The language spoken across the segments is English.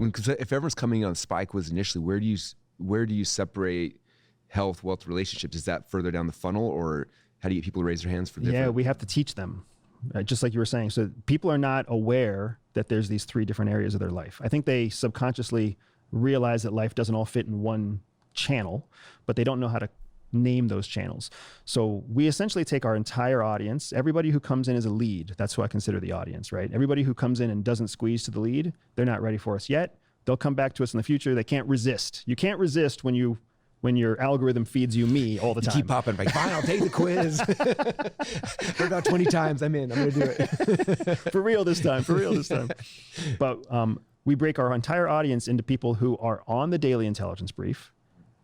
Because if everyone's coming on spy quiz initially, where do you separate health, wealth, relationships? Is that further down the funnel, or how do you get people to raise their hands for different? Yeah, we have to teach them, just like you were saying. So people are not aware that there's these 3 different areas of their life. I think they subconsciously realize that life doesn't all fit in one channel, but they don't know how to name those channels. So we essentially take our entire audience, everybody who comes in as a lead, that's who I consider the audience, right? Everybody who comes in and doesn't squeeze to the lead, they're not ready for us yet. They'll come back to us in the future. They can't resist. You can't resist when your algorithm feeds you me all the time. You keep popping back. Fine, I'll take the quiz. For about 20 times, I'm in. I'm going to do it. For real this time. But we break our entire audience into people who are on the daily intelligence brief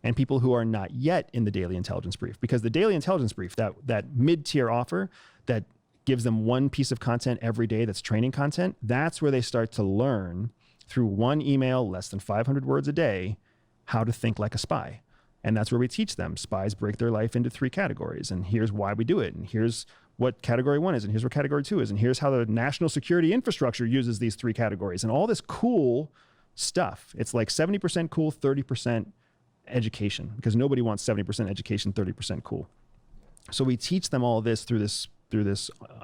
and people who are not yet in the daily intelligence brief. Because the daily intelligence brief, that mid-tier offer that gives them one piece of content every day that's training content, that's where they start to learn through one email, less than 500 words a day, how to think like a spy. And that's where we teach them. Spies break their life into 3 categories. And here's why we do it. And here's what category 1 is. And here's what category 2 is. And here's how the national security infrastructure uses these 3 categories. And all this cool stuff. It's like 70% cool, 30% education. Because nobody wants 70% education, 30% cool. So we teach them all this through this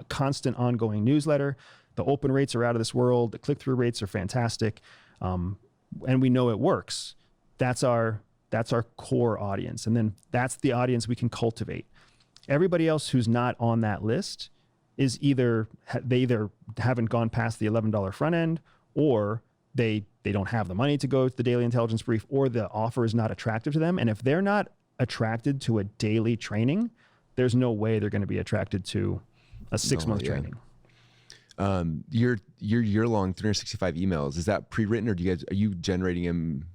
constant ongoing newsletter. The open rates are out of this world. The click-through rates are fantastic. And we know it works. That's our core audience. And then that's the audience we can cultivate. Everybody else who's not on that list is either haven't gone past the $11 front end, or they don't have the money to go to the daily intelligence brief, or the offer is not attractive to them. And if they're not attracted to a daily training, there's no way they're going to be attracted to a 6-month training. Your year-long 365 emails, is that pre-written, or are you generating them?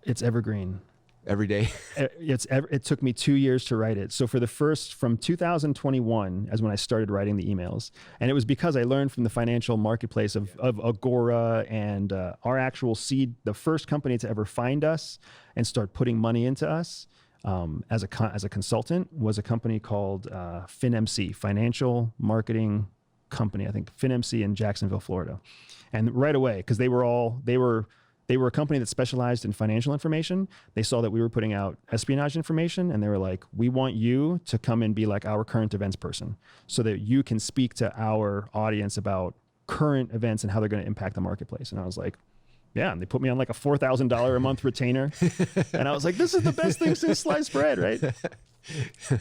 It's evergreen. Every day? It took me 2 years to write it. So from 2021 as when I started writing the emails. And it was because I learned from the financial marketplace of Agora and our actual seed, the first company to ever find us and start putting money into us as a consultant was a company called FinMC, Financial Marketing Company, I think FinMC in Jacksonville, Florida. And right away, because they were a company that specialized in financial information. They saw that we were putting out espionage information, and they were like, we want you to come and be like our current events person so that you can speak to our audience about current events and how they're going to impact the marketplace. And I was like, yeah. And they put me on like a $4,000 a month retainer. And I was like, this is the best thing since sliced bread, right?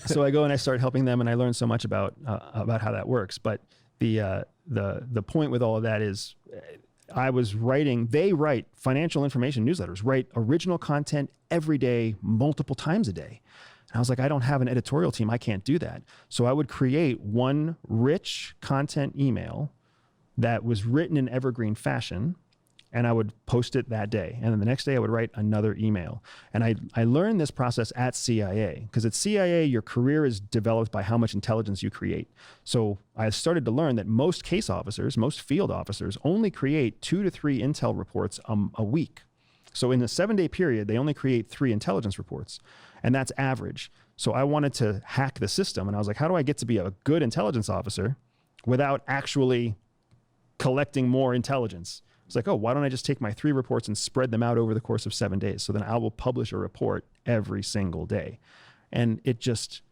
So I go and I start helping them, and I learned so much about how that works. But the point with all of that is, they write financial information newsletters, write original content every day, multiple times a day. And I was like, I don't have an editorial team. I can't do that. So I would create one rich content email that was written in evergreen fashion, and I would post it that day. And then the next day I would write another email. And I learned this process at CIA, because at CIA, your career is developed by how much intelligence you create. So I started to learn that most case officers, most field officers only create 2 to 3 intel reports a week. So in a 7-day period, they only create 3 intelligence reports, and that's average. So I wanted to hack the system, and I was like, how do I get to be a good intelligence officer without actually collecting more intelligence? It's like, oh, why don't I just take my 3 reports and spread them out over the course of 7 days? So then I will publish a report every single day. And it just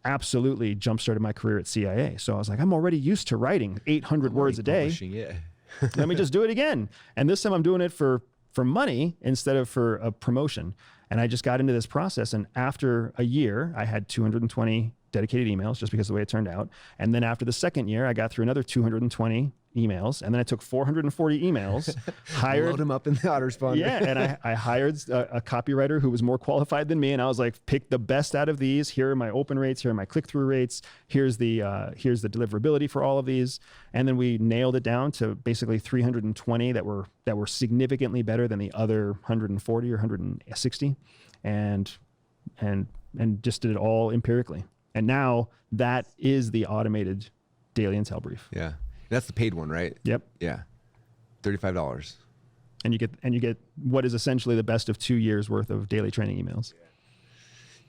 absolutely jump-started my career at CIA. So I was like, I'm already used to writing 800 words a day. Let me just do it again. And this time I'm doing it for money instead of for a promotion. And I just got into this process. And after a year, I had 220 dedicated emails just because of the way it turned out. And then after the second year, I got through another 220 emails. And then I took 440 emails, hired load them up in the autoresponder. Yeah. And I hired a copywriter who was more qualified than me. And I was like, pick the best out of these. Here are my open rates. Here are my click-through rates. Here's the deliverability for all of these. And then we nailed it down to basically 320 that were significantly better than the other 140 or 160. And just did it all empirically. And now that is the automated daily intel brief. Yeah. That's the paid one, right? Yep. Yeah. $35. And you get what is essentially the best of 2 years worth of daily training emails.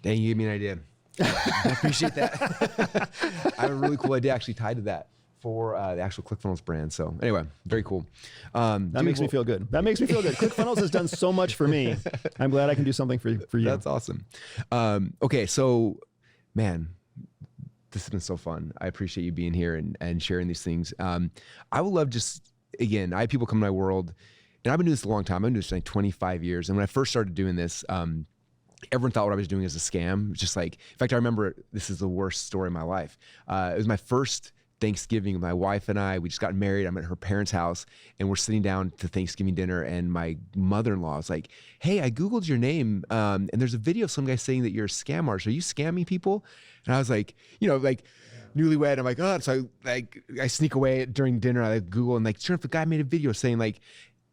Dang, you gave me an idea. I appreciate that. I have a really cool idea actually tied to that for the actual ClickFunnels brand. So anyway, very cool. That makes me feel good. That makes me feel good. ClickFunnels has done so much for me. I'm glad I can do something for you. That's awesome. Okay, so man, this has been so fun. I appreciate you being here and sharing these things. I would love again, I have people come to my world, and I've been doing this a long time. I've been doing this like 25 years. And when I first started doing this, everyone thought what I was doing was a scam. It was just like, in fact, I remember this is the worst story of my life. It was my first Thanksgiving. My wife and we just got married. I'm at her parents' house, and we're sitting down to Thanksgiving dinner, and my mother-in-law was like, hey, I Googled your name, and there's a video of some guy saying that you're a scam artist. Are you scamming people? And I was like, newlywed. I'm like, oh, so I sneak away during dinner. I Google, and sure enough, the guy made a video saying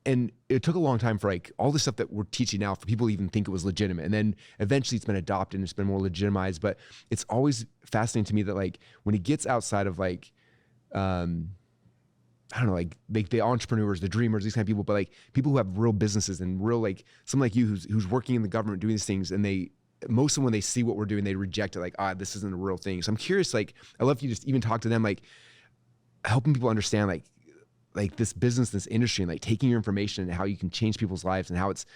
and it took a long time for all the stuff that we're teaching now for people to even think it was legitimate. And then eventually it's been adopted and it's been more legitimized, but it's always fascinating to me that when it gets outside of I don't know, the entrepreneurs, the dreamers, these kind of people, but people who have real businesses and real, someone like you who's working in the government doing these things, and most of them, when they see what we're doing, they reject it. This isn't a real thing. So I'm curious, I love if you just even talk to them, helping people understand, this business, this industry, and taking your information and how you can change people's lives, and how it's,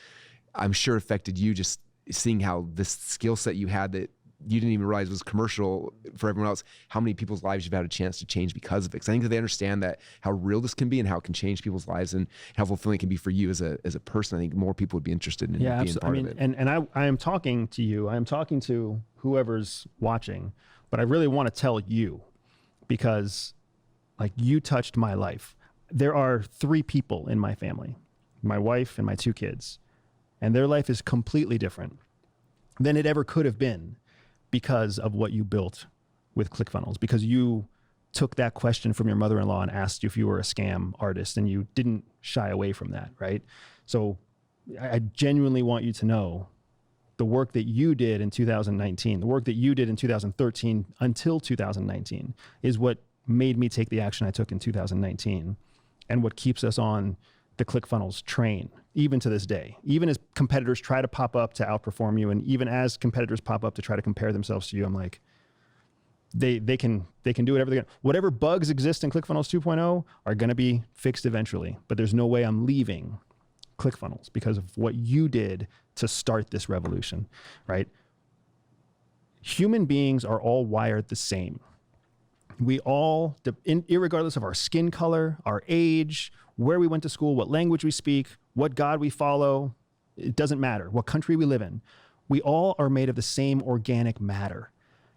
I'm sure, affected you, just seeing how this skill set you had that you didn't even realize was commercial for everyone else, how many people's lives you've had a chance to change because of it. Because I think that they understand that how real this can be and how it can change people's lives and how fulfilling it can be for you as a person. I think more people would be interested in being part of it. And I am talking to you. I am talking to whoever's watching, but I really want to tell you, because you touched my life. There are 3 people in my family, my wife and my 2 kids, and their life is completely different than it ever could have been because of what you built with ClickFunnels, because you took that question from your mother-in-law and asked you if you were a scam artist, and you didn't shy away from that, right? So I genuinely want you to know the work that you did in 2019, the work that you did in 2013 until 2019 is what made me take the action I took in 2019. And what keeps us on the ClickFunnels train, even to this day. Even as competitors try to pop up to outperform you, and even as competitors pop up to try to compare themselves to you, I'm like, they can do whatever they can. Whatever bugs exist in ClickFunnels 2.0 are going to be fixed eventually, but there's no way I'm leaving ClickFunnels because of what you did to start this revolution, right? Human beings are all wired the same. We all, irregardless of our skin color, our age, where we went to school, what language we speak, what God we follow, it doesn't matter, what country we live in. We all are made of the same organic matter,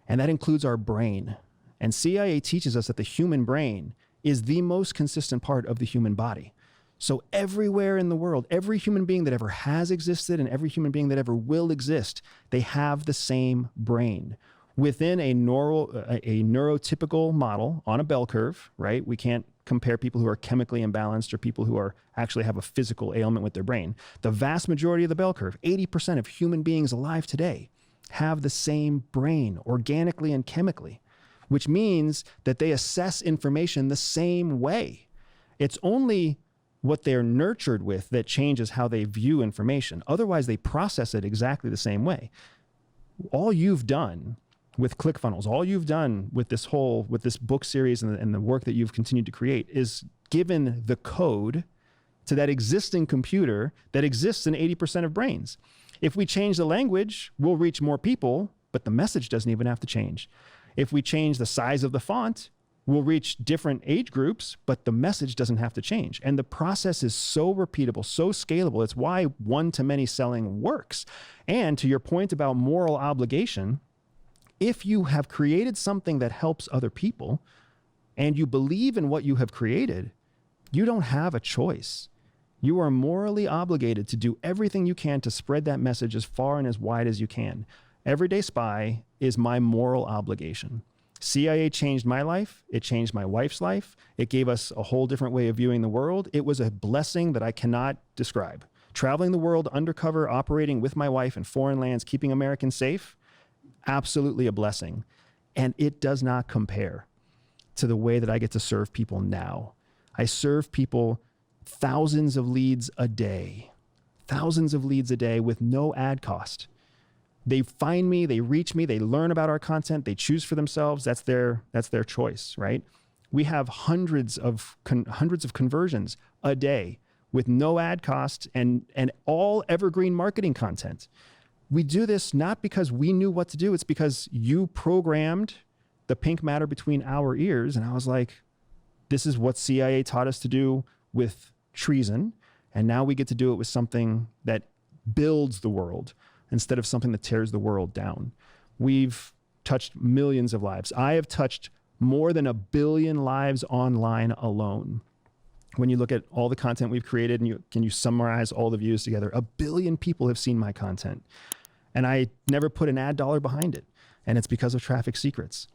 and that includes our brain. And CIA teaches us that the human brain is the most consistent part of the human body. So everywhere in the world, every human being that ever has existed and every human being that ever will exist, they have the same brain. Within a neurotypical model on a bell curve, right? We can't compare people who are chemically imbalanced or people who actually have a physical ailment with their brain. The vast majority of the bell curve, 80% of human beings alive today, have the same brain organically and chemically, which means that they assess information the same way. It's only what they're nurtured with that changes how they view information. Otherwise, they process it exactly the same way. All you've done with ClickFunnels, all you've done with this book series and the work that you've continued to create is given the code to that existing computer that exists in 80% of brains. If we change the language, we'll reach more people, but the message doesn't even have to change. If we change the size of the font, we'll reach different age groups, but the message doesn't have to change. And the process is so repeatable, so scalable. It's why one-to-many selling works. And to your point about moral obligation, if you have created something that helps other people and you believe in what you have created, you don't have a choice. You are morally obligated to do everything you can to spread that message as far and as wide as you can. Everyday Spy is my moral obligation. CIA changed my life. It changed my wife's life. It gave us a whole different way of viewing the world. It was a blessing that I cannot describe. Traveling the world undercover, operating with my wife in foreign lands, keeping Americans safe, absolutely a blessing. And it does not compare to the way that I get to serve people now. I serve people thousands of leads a day with no ad cost. They find me, they reach me, they learn about our content, they choose for themselves. That's their choice, right? We have hundreds of conversions a day with no ad cost and all evergreen marketing content. We do this not because we knew what to do. It's because you programmed the pink matter between our ears. And I was like, this is what CIA taught us to do with treason. And now we get to do it with something that builds the world instead of something that tears the world down. We've touched millions of lives. I have touched more than 1 billion lives online alone. When you look at all the content we've created and you summarize all the views together, 1 billion people have seen my content. And I never put an ad dollar behind it. And it's because of Traffic Secrets.